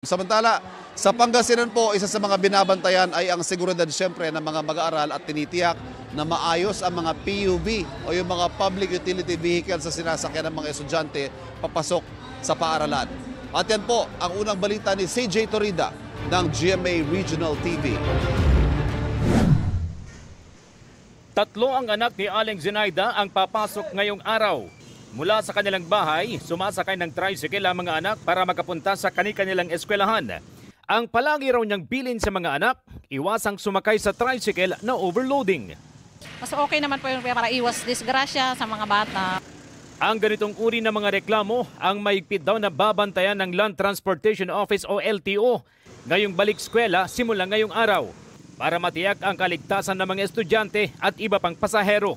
Samantala, sa Pangasinan po, isa sa mga binabantayan ay ang seguridad siyempre ng mga mag-aaral at tinitiyak na maayos ang mga PUV o yung mga public utility vehicles sa sinasakyan ng mga estudyante papasok sa paaralan. At yan po ang unang balita ni CJ Torida ng GMA Regional TV. Tatlo ang anak ni Aling Zenaida ang papasok ngayong araw. Mula sa kanilang bahay, sumasakay ng tricycle ang mga anak para makapunta sa kanilang eskwelahan. Ang palagi raw niyang bilin sa mga anak, iwasang sumakay sa tricycle na overloading. Mas okay naman po yung para iwas disgrasya sa mga bata. Ang ganitong uri ng mga reklamo ang mahigpit daw na babantayan ng Land Transportation Office o LTO ngayong balik eskwela simula ngayong araw para matiyak ang kaligtasan ng mga estudyante at iba pang pasahero.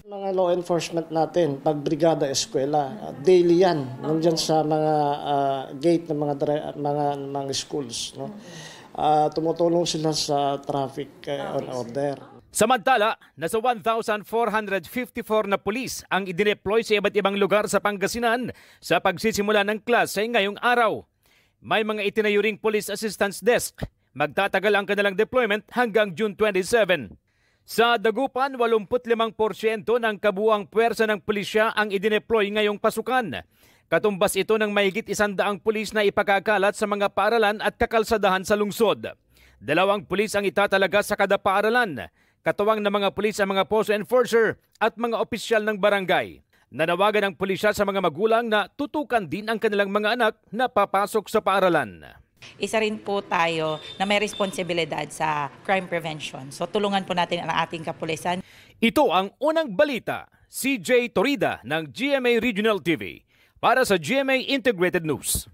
Mga law enforcement natin, pag brigada eskwela, daily yan, nandyan sa mga gate ng mga schools. No? Tumutulong sila sa traffic on order. Samantala, nasa 1,454 na pulis ang idineploy sa iba't ibang lugar sa Pangasinan sa pagsisimula ng klase ngayong araw. May mga itinayo ring police assistance desk. Magtatagal ang kanilang deployment hanggang June 27. Sa Dagupan, 85% ng kabuuang puwersa ng pulisya ang idineploy ngayong pasukan. Katumbas ito ng mahigit 100 pulis na ipakakalat sa mga paaralan at kakalsadahan sa lungsod. 2 pulis ang itatalaga sa kada paaralan. Katuwang ng mga pulis ang mga post enforcer at mga opisyal ng barangay. Nanawagan ang pulisya sa mga magulang na tutukan din ang kanilang mga anak na papasok sa paaralan. Isa rin po tayo na may responsibilidad sa crime prevention. So tulungan po natin ang ating kapulisan. Ito ang unang balita. CJ Torida ng GMA Regional TV para sa GMA Integrated News.